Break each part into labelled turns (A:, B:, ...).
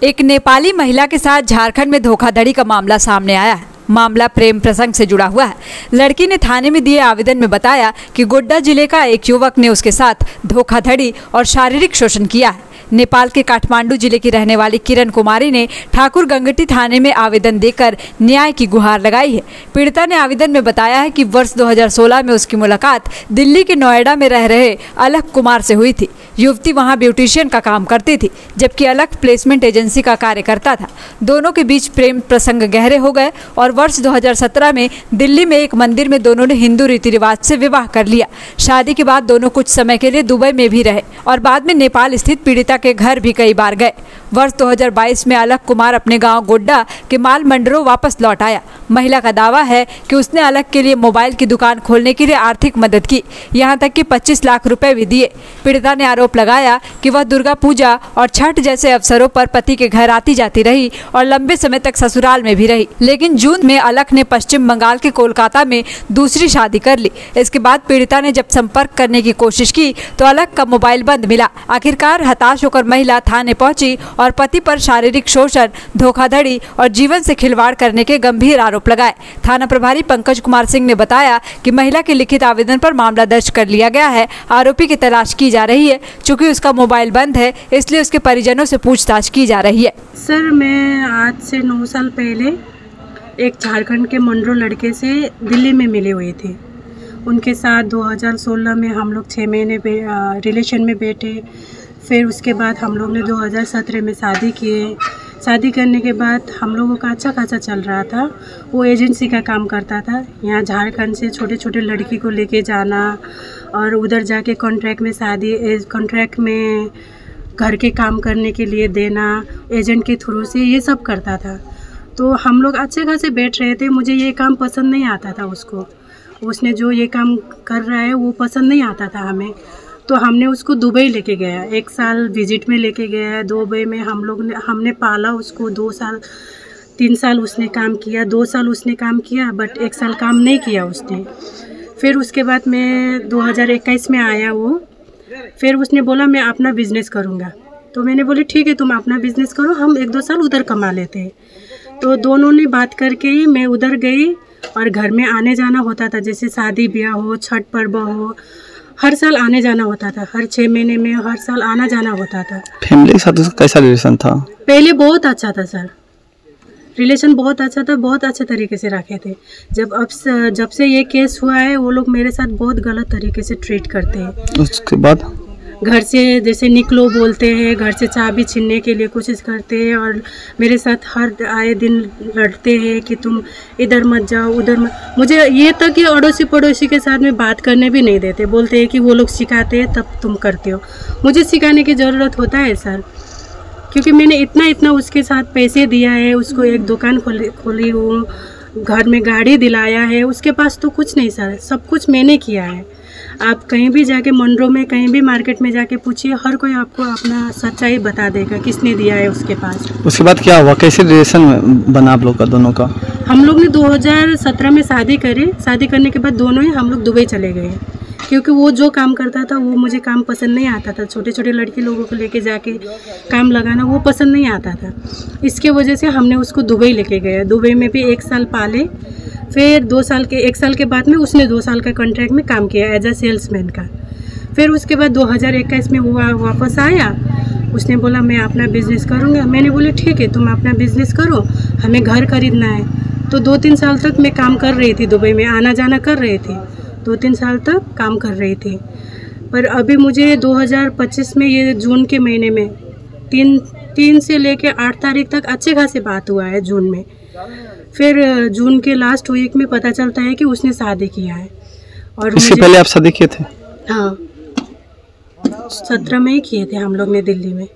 A: एक नेपाली महिला के साथ झारखंड में धोखाधड़ी का मामला सामने आया है। मामला प्रेम प्रसंग से जुड़ा हुआ है। लड़की ने थाने में दिए आवेदन में बताया कि गोड्डा जिले का एक युवक ने उसके साथ धोखाधड़ी और शारीरिक शोषण किया है। नेपाल के काठमांडू जिले की रहने वाली किरण कुमारी ने ठाकुर गंगटी थाने में आवेदन देकर न्याय की गुहार लगाई है। पीड़िता ने आवेदन में बताया है कि वर्ष 2016 में उसकी मुलाकात दिल्ली के नोएडा में रह रहे अलख कुमार से हुई थी। युवती वहां ब्यूटिशियन का काम करती थी, जबकि अलख प्लेसमेंट एजेंसी का कार्य करता था। दोनों के बीच प्रेम प्रसंग गहरे हो गए और वर्ष 2017 में दिल्ली में एक मंदिर में दोनों ने हिंदू रीति रिवाज से विवाह कर लिया। शादी के बाद दोनों कुछ समय के लिए दुबई में भी रहे और बाद में नेपाल स्थित पीड़िता के घर भी कई बार गए। वर्ष 2022 में अलख कुमार अपने गांव गोड्डा के माल मंडरो वापस लौट आया। महिला का दावा है कि उसने अलख के लिए मोबाइल की दुकान खोलने के लिए आर्थिक मदद की, यहां तक कि 25 लाख रुपए भी दिए। पीड़िता ने आरोप लगाया कि वह दुर्गा पूजा और छठ जैसे अवसरों पर पति के घर आती जाती रही और लंबे समय तक ससुराल में भी रही। लेकिन जून में अलख ने पश्चिम बंगाल के कोलकाता में दूसरी शादी कर ली। इसके बाद पीड़िता ने जब संपर्क करने की कोशिश की तो अलख का मोबाइल बंद मिला। आखिरकार हताश होकर महिला थाने पहुंची और पति पर शारीरिक शोषण, धोखाधड़ी और जीवन से खिलवाड़ करने के गंभीर आरोप लगाए। थाना प्रभारी पंकज कुमार सिंह ने बताया कि महिला के लिखित आवेदन पर मामला दर्ज कर लिया गया है। आरोपी की तलाश की जा रही है। चूंकि उसका मोबाइल बंद है, इसलिए उसके परिजनों से पूछताछ की जा रही है।
B: सर, मैं आज से 9 साल पहले एक झारखंड के मंडरो लड़के से दिल्ली में मिले हुए थे। उनके साथ 2016 में हम लोग 6 महीने रिलेशन में बैठे। फिर उसके बाद हम लोग ने 2017 में शादी किए। शादी करने के बाद हम लोगों का अच्छा खासा चल रहा था। वो एजेंसी का काम करता था। यहाँ झारखंड से छोटे छोटे लड़की को लेके जाना और उधर जाके कॉन्ट्रैक्ट में कॉन्ट्रैक्ट में घर के काम करने के लिए देना, एजेंट के थ्रू से ये सब करता था। तो हम लोग अच्छे खासे बैठ रहे थे। मुझे ये काम पसंद नहीं आता था उसको। उसने जो ये काम कर रहा है वो पसंद नहीं आता था हमें। तो हमने उसको दुबई लेके गया, 1 साल विजिट में लेके गया। दुबई में हमने पाला उसको 2 साल 3 साल उसने काम किया, 2 साल उसने काम किया, बट 1 साल काम नहीं किया उसने। फिर उसके बाद में 2021 में आया वो। फिर उसने बोला मैं अपना बिज़नेस करूँगा। तो मैंने बोली ठीक है, तुम अपना बिज़नेस करो, हम 1-2 साल उधर कमा लेते हैं। तो दोनों ने बात करके ही मैं उधर गई और घर में आने जाना होता था। जैसे शादी ब्याह हो, छठ पर्व हो, हर साल आने जाना होता था। हर 6 महीने में हर साल आना जाना होता था।
C: फैमिली के साथ कैसा रिलेशन था?
B: पहले बहुत अच्छा था सर, रिलेशन बहुत अच्छा था, बहुत अच्छे तरीके से रखे थे। जब से ये केस हुआ है वो लोग मेरे साथ बहुत गलत तरीके से ट्रीट करते हैं।
C: उसके बाद
B: घर से जैसे निकलो बोलते हैं, घर से चाबी छीनने के लिए कोशिश करते हैं और मेरे साथ हर आए दिन लड़ते हैं कि तुम इधर मत जाओ, उधर मत। मुझे ये तक कि अड़ोसी पड़ोसी के साथ में बात करने भी नहीं देते। बोलते हैं कि वो लोग सिखाते हैं तब तुम करते हो। मुझे सिखाने की ज़रूरत होता है सर, क्योंकि मैंने इतना उसके साथ पैसे दिया है। उसको एक दुकान खोली हूँ, घर में गाड़ी दिलाया है। उसके पास तो कुछ नहीं सर, सब कुछ मैंने किया है। आप कहीं भी जाके मंडरो में, कहीं भी मार्केट में जाके पूछिए, हर कोई आपको अपना सच्चाई बता देगा किसने दिया है उसके पास।
C: उसके बाद क्या हुआ? कैसे रिलेशन बना आप लोग का दोनों का?
B: हम लोग ने 2017 में शादी करी। शादी करने के बाद दोनों ही हम लोग दुबई चले गए, क्योंकि वो जो काम करता था वो मुझे काम पसंद नहीं आता था। छोटे छोटे लड़की लोगों को लेके जाके काम लगाना वो पसंद नहीं आता था। इसके वजह से हमने उसको दुबई लेके गया। दुबई में भी 1 साल पाले। फिर 1 साल के बाद में उसने 2 साल का कॉन्ट्रैक्ट में काम किया एज अ सेल्समैन का। फिर उसके बाद 2021 में हुआ वापस आया। उसने बोला मैं अपना बिज़नेस करूँगा। मैंने बोली ठीक है, तुम अपना बिज़नेस करो, हमें घर खरीदना है। तो 2-3 साल तक मैं काम कर रही थी दुबई में, आना जाना कर रही थी। 2-3 साल तक काम कर रही थी। पर अभी मुझे 2025 में ये जून के महीने में 3 से लेके 8 तारीख तक अच्छे खासे बात हुआ है जून में। फिर जून के लास्ट वीक में पता चलता है कि उसने शादी किया है। और
C: इससे पहले आप शादी किए थे?
B: हाँ, 17 में ही किए थे हम लोग ने दिल्ली में।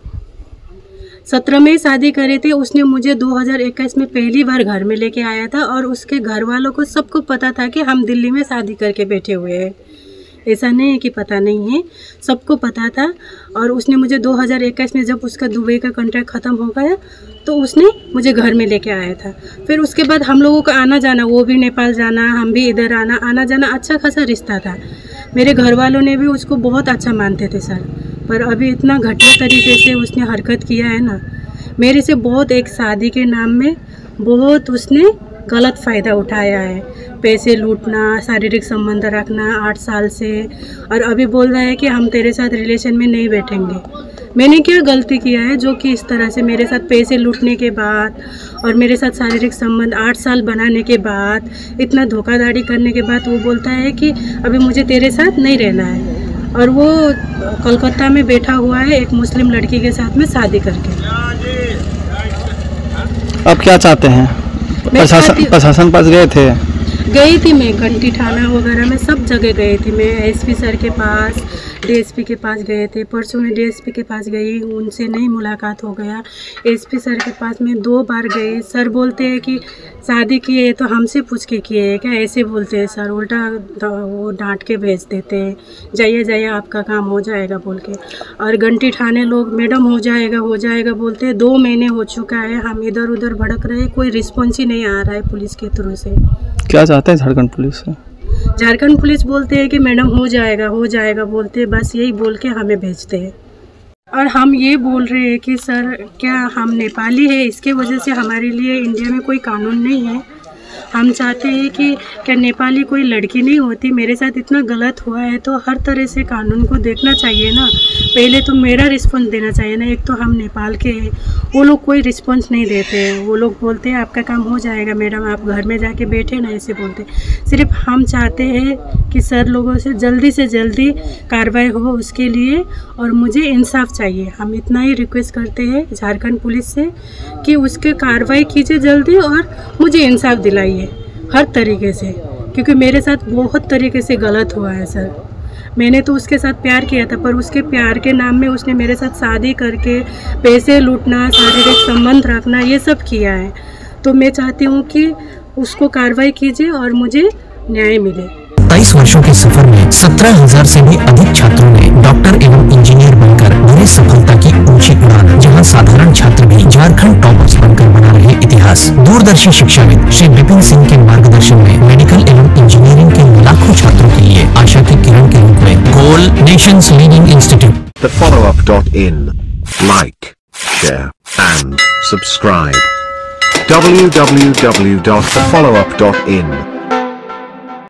B: 17 में ही शादी करे थे। उसने मुझे 2021 में पहली बार घर में लेके आया था और उसके घर वालों को सबको पता था कि हम दिल्ली में शादी करके बैठे हुए हैं। ऐसा नहीं है कि पता नहीं है, सबको पता था। और उसने मुझे 2021 में जब उसका दुबई का कॉन्ट्रैक्ट ख़त्म हो गया तो उसने मुझे घर में लेके आया था। फिर उसके बाद हम लोगों का आना जाना, वो भी नेपाल जाना, हम भी इधर आना जाना अच्छा खासा रिश्ता था। मेरे घर वालों ने भी उसको बहुत अच्छा मानते थे सर। पर अभी इतना घटिया तरीके से उसने हरकत किया है ना मेरे से बहुत एक शादी के नाम में बहुत उसने गलत फ़ायदा उठाया है। पैसे लूटना, शारीरिक संबंध रखना 8 साल से, और अभी बोल रहा है कि हम तेरे साथ रिलेशन में नहीं बैठेंगे। मैंने क्या गलती किया है जो कि इस तरह से मेरे साथ पैसे लूटने के बाद और मेरे साथ शारीरिक संबंध 8 साल बनाने के बाद, इतना धोखाधड़ी करने के बाद वो बोलता है कि अभी मुझे तेरे साथ नहीं रहना है। और वो कोलकाता में बैठा हुआ है एक मुस्लिम लड़की के साथ में शादी करके।
C: अब क्या चाहते हैं? प्रशासन पास गई थी मैं, घंटी थाना वगैरह में सब जगह गई थी मैं। एसपी सर के पास, डीएसपी के पास गए थे। परसों में डीएसपी के पास गई, उनसे नहीं मुलाकात हो गया। एसपी सर के पास में 2 बार गए। सर बोलते हैं कि शादी किए तो हमसे पूछ के किए है क्या, ऐसे बोलते हैं सर। उल्टा वो डांट के भेज देते हैं, जाइए आपका काम हो जाएगा बोल के। और घंटी ठाने लोग मैडम हो जाएगा बोलते हैं। 2 महीने हो चुका है, हम इधर उधर भड़क रहे, कोई रिस्पॉन्स ही नहीं आ रहा है पुलिस के थ्रू से। क्या चाहते हैं झारखंड पुलिस से?
B: झारखंड पुलिस बोलते हैं कि मैडम हो जाएगा बोलते हैं, बस यही बोल के हमें भेजते हैं। और हम ये बोल रहे हैं कि सर क्या हम नेपाली है, इसके वजह से हमारे लिए इंडिया में कोई कानून नहीं है। हम चाहते हैं कि क्या नेपाली कोई लड़की नहीं होती, मेरे साथ इतना गलत हुआ है तो हर तरह से कानून को देखना चाहिए ना। पहले तो मेरा रिस्पॉन्स देना चाहिए ना। एक तो हम नेपाल के हैं, वो लोग कोई रिस्पॉन्स नहीं देते हैं। वो लोग बोलते हैं आपका काम हो जाएगा मैडम, आप घर में जाके बैठे ना, ऐसे बोलते। सिर्फ हम चाहते हैं कि सर लोगों से जल्दी कार्रवाई हो उसके लिए, और मुझे इंसाफ चाहिए। हम इतना ही रिक्वेस्ट करते हैं झारखंड पुलिस से कि उसके कार्रवाई कीजिए जल्दी और मुझे इंसाफ दिलाइए हर तरीके से, क्योंकि मेरे साथ बहुत तरीके से गलत हुआ है सर। मैंने तो उसके साथ प्यार किया था, पर उसके प्यार के नाम में उसने मेरे साथ शादी करके पैसे लूटना, शारीरिक संबंध रखना, ये सब किया है। तो मैं चाहती हूँ कि उसको कार्रवाई कीजिए और मुझे न्याय मिले।
D: 23 वर्षों के सफर में 17,000 से भी अधिक छात्रों ने डॉक्टर एवं इंजीनियर बनकर भरी सफलता की ऊंची उड़ान, जहां साधारण छात्र भी झारखंड टॉपर्स बनकर बना रहे इतिहास। दूरदर्शी शिक्षाविद श्री विपिन सिंह के मार्गदर्शन में मेडिकल एवं इंजीनियरिंग के लाखों छात्रों के लिए आशा की किरण के रूप में गोल nations leading institute.
E: TheFollowUp.in. Like, share and subscribe. www.thefollowup.in